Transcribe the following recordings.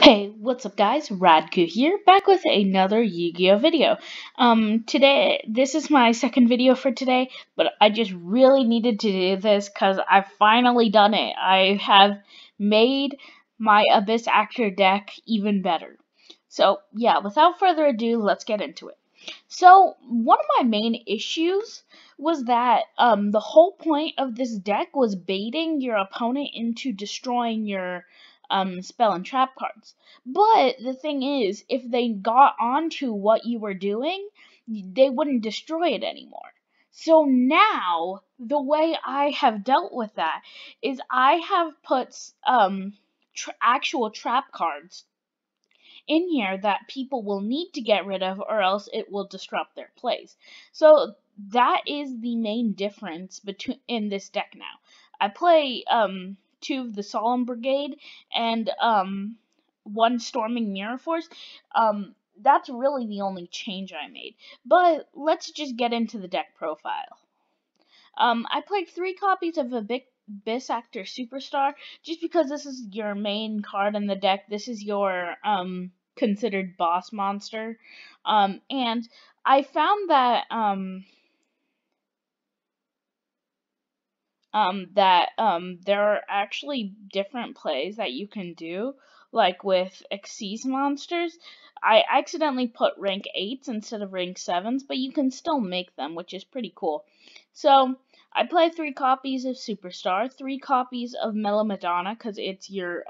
Hey, what's up guys? Radku here, back with another Yu-Gi-Oh video. Today, this is my second video for today, but I just really needed to do this because I've finally done it. I have made my Abyss Actor deck even better. So, yeah, without further ado, let's get into it. So, one of my main issues was that, the whole point of this deck was baiting your opponent into destroying your spell and trap cards. But the thing is, if they got onto what you were doing, they wouldn't destroy it anymore. So now, the way I have dealt with that is I have put actual trap cards in here that people will need to get rid of, or else it will disrupt their plays. So that is the main difference between in this deck now. I play two of the Solemn Brigade and one Storming Mirror Force. That's really the only change I made. But let's just get into the deck profile. I played 3 copies of Abyss Actor Superstar, just because this is your main card in the deck. This is your considered boss monster. And I found that there are actually different plays that you can do, like with Xyz monsters. I accidentally put rank 8s instead of rank 7s, but you can still make them, which is pretty cool. So I play 3 copies of Superstar, 3 copies of Mellow Madonna, because it's your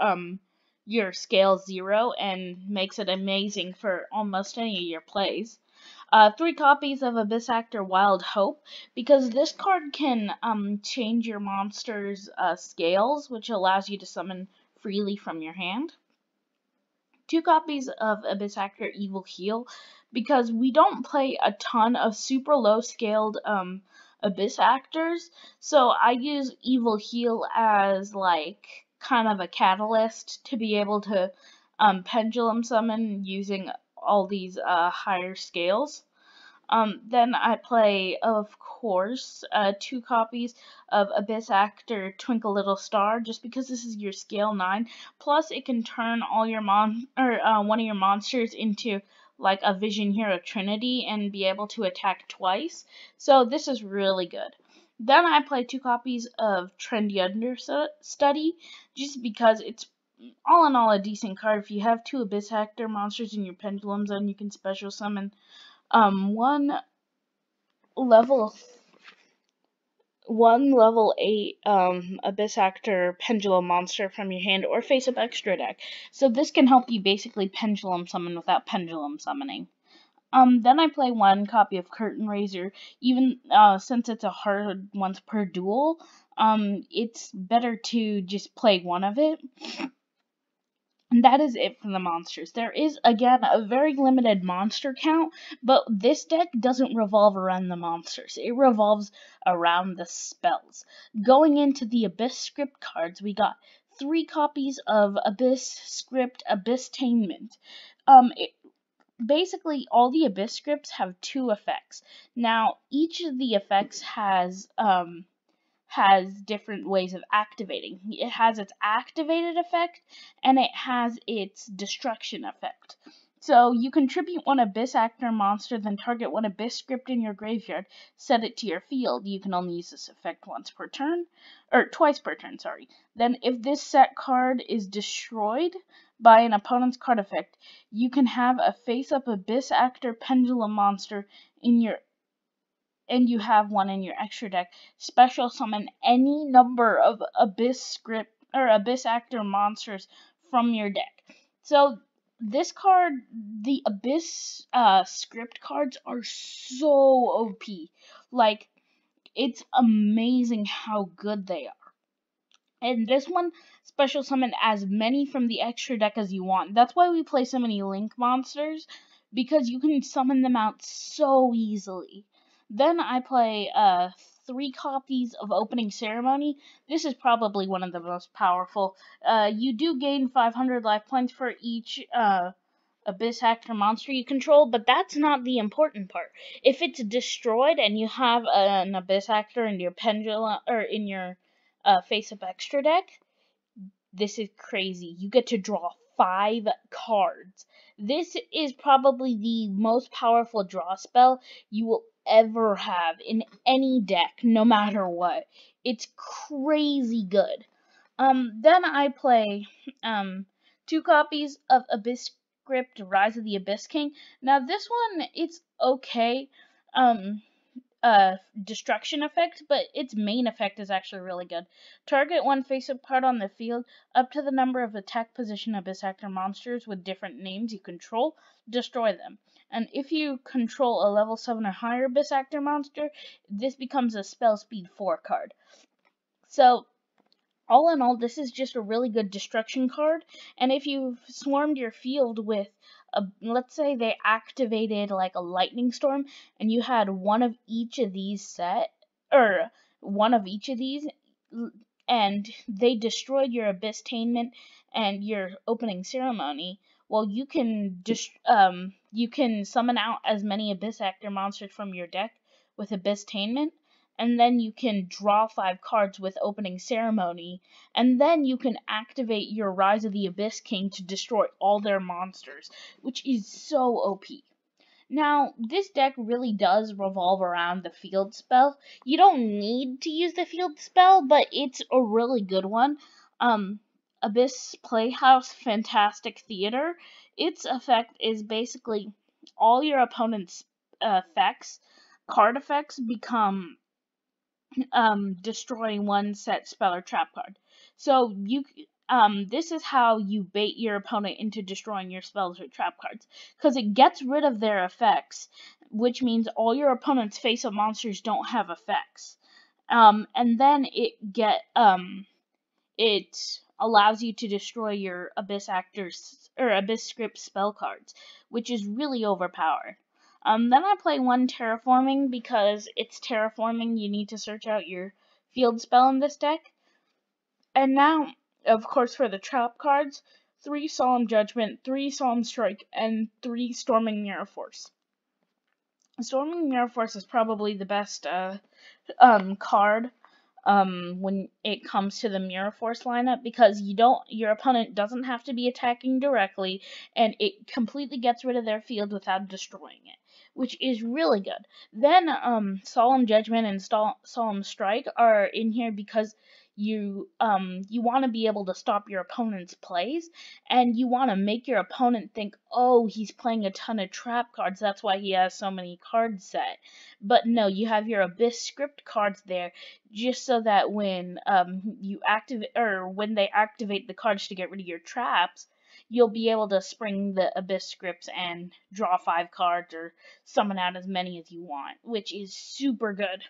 scale 0 and makes it amazing for almost any of your plays. 3 copies of Abyss Actor Wild Hope, because this card can change your monster's scales, which allows you to summon freely from your hand. 2 copies of Abyss Actor Evil Heal, because we don't play a ton of super low scaled Abyss Actors, so I use Evil Heal as like kind of a catalyst to be able to pendulum summon using all these higher scales. Then I play, of course, 2 copies of Abyss Actor Twinkle Little Star, just because this is your scale 9. Plus, it can turn all your one of your monsters into like a Vision Hero Trinity and be able to attack twice. So this is really good. Then I play 2 copies of Trendy Understudy, just because it's all in all a decent card. If you have 2 Abyss Actor monsters in your Pendulum Zone, you can special summon one level level 8 Abyss Actor Pendulum monster from your hand or face up extra deck. So this can help you basically pendulum summon without pendulum summoning. Then I play 1 copy of Curtain Raiser. Even since it's a hard once per duel, it's better to just play 1 of it. And that is it for the monsters. There is, again, a very limited monster count, but this deck doesn't revolve around the monsters. It revolves around the spells. Going into the Abyss script cards, we got 3 copies of Abyss script Abyss-tainment. Basically, all the Abyss scripts have 2 effects. Now, each of the effects has different ways of activating. It has its activated effect, and it has its destruction effect. So you contribute 1 Abyss Actor monster, then target 1 Abyss script in your graveyard, set it to your field. You can only use this effect twice per turn, sorry. Then if this set card is destroyed by an opponent's card effect, you can have a face-up Abyss Actor Pendulum monster in your and you have 1 in your extra deck, special summon any number of Abyss script or Abyss Actor monsters from your deck. So this card, the Abyss script cards are so OP. Like, it's amazing how good they are. And this one, special summon as many from the extra deck as you want. That's why we play so many Link monsters, because you can summon them out so easily. Then I play 3 copies of Opening Ceremony. This is probably one of the most powerful. You do gain 500 life points for each Abyss Actor monster you control, but that's not the important part. If it's destroyed and you have an Abyss Actor in your pendulum or in your face-up extra deck, this is crazy. You get to draw 5 cards. This is probably the most powerful draw spell you will ever have in any deck, no matter what. It's crazy good. Then I play 2 copies of Abyss Script Rise of the Abyss King. Now this one, it's okay. Um, destruction effect, but its main effect is actually really good. Target one face-up card on the field up to the number of attack position Abyss Actor monsters with different names you control, destroy them. And if you control a level 7 or higher Abyss Actor monster, this becomes a spell speed 4 card. So, all in all, this is just a really good destruction card, and if you've swarmed your field with let's say they activated like a lightning storm, and you had one of each of these or one of each of these, and they destroyed your Abyss-tainment and your opening ceremony, well, you can summon out as many Abyss Actor monsters from your deck with Abyss-tainment, and then you can draw 5 cards with opening ceremony, and then you can activate your Rise of the Abyss King to destroy all their monsters, which is so OP. Now, this deck really does revolve around the field spell. You don't need to use the field spell, but it's a really good one. Abyss Playhouse Fantastic Theater. Its effect is basically all your opponent's card effects become destroying one set spell or trap card. So this is how you bait your opponent into destroying your spells or trap cards, because it gets rid of their effects, which means all your opponent's face-up monsters don't have effects. And then it allows you to destroy your Abyss Actors or Abyss Script spell cards, which is really overpowered. Then I play 1 Terraforming, because it's Terraforming, you need to search out your field spell in this deck. And now, of course, for the trap cards, 3 Solemn Judgment, 3 Solemn Strike, and 3 Storming Mirror Force. Storming Mirror Force is probably the best card when it comes to the Mirror Force lineup, because your opponent doesn't have to be attacking directly, and it completely gets rid of their field without destroying it, which is really good. Then Solemn Judgment and Solemn Strike are in here because you want to be able to stop your opponent's plays, and you want to make your opponent think, oh, he's playing a ton of trap cards, that's why he has so many cards set. But no, you have your Abyss Script cards there just so that when when they activate the cards to get rid of your traps, you'll be able to spring the Abyss Scripts and draw 5 cards or summon out as many as you want, which is super good.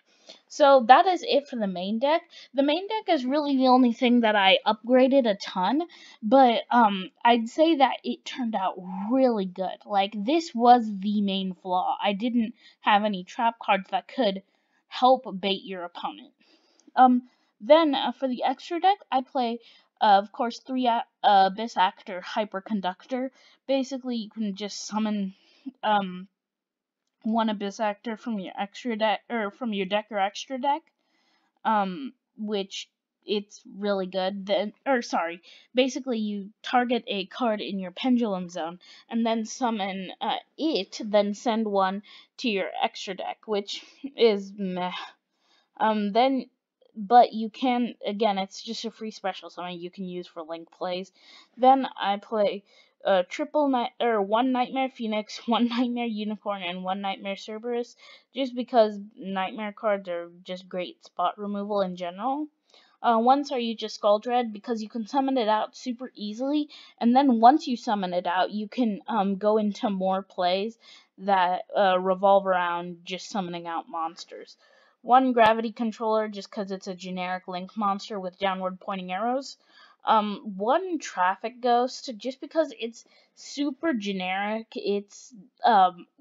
So that is it for the main deck. The main deck is really the only thing that I upgraded a ton, but I'd say that it turned out really good. Like, this was the main flaw. I didn't have any trap cards that could help bait your opponent. Then for the extra deck, I play, of course, 3 Abyss Actor Hyperconductor. Basically, you can just summon 1 Abyss Actor from your extra deck, or from your deck or extra deck, which it's really good. Basically you target a card in your Pendulum Zone and then summon it, then send 1 to your extra deck, which is meh. But you can, again, it's just a free special summon you can use for link plays. Then I play 1 Nightmare Phoenix, 1 Nightmare Unicorn, and 1 Nightmare Cerberus, just because Nightmare cards are just great spot removal in general. 1 Saryuja Skuldred, because you can summon it out super easily, and then once you summon it out, you can go into more plays that revolve around just summoning out monsters. 1 Gravity Controller, just because it's a generic link monster with downward pointing arrows. 1 Traffic Ghost, just because it's super generic. It's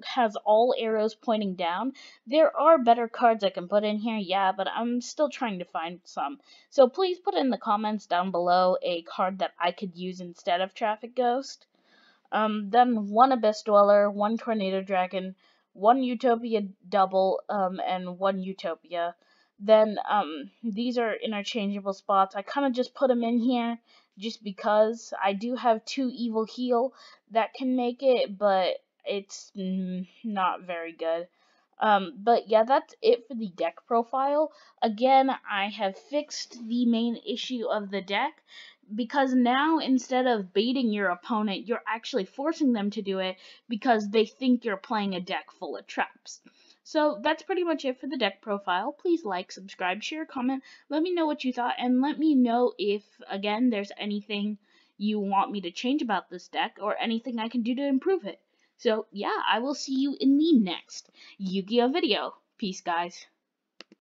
has all arrows pointing down. There are better cards I can put in here, yeah, but I'm still trying to find some. So please put in the comments down below a card that I could use instead of Traffic Ghost. Then 1 Abyss Dweller, 1 Tornado Dragon, 1 Utopia Double, and 1 Utopia. Then these are interchangeable spots. I kind of just put them in here just because I do have 2 evil heal that can make it, but it's not very good. But yeah, that's it for the deck profile. Again, I have fixed the main issue of the deck, because now instead of baiting your opponent, you're actually forcing them to do it because they think you're playing a deck full of traps. So that's pretty much it for the deck profile. Please like, subscribe, share, comment, let me know what you thought, and let me know if, again, there's anything you want me to change about this deck or anything I can do to improve it. So yeah, I will see you in the next Yu-Gi-Oh video. Peace, guys.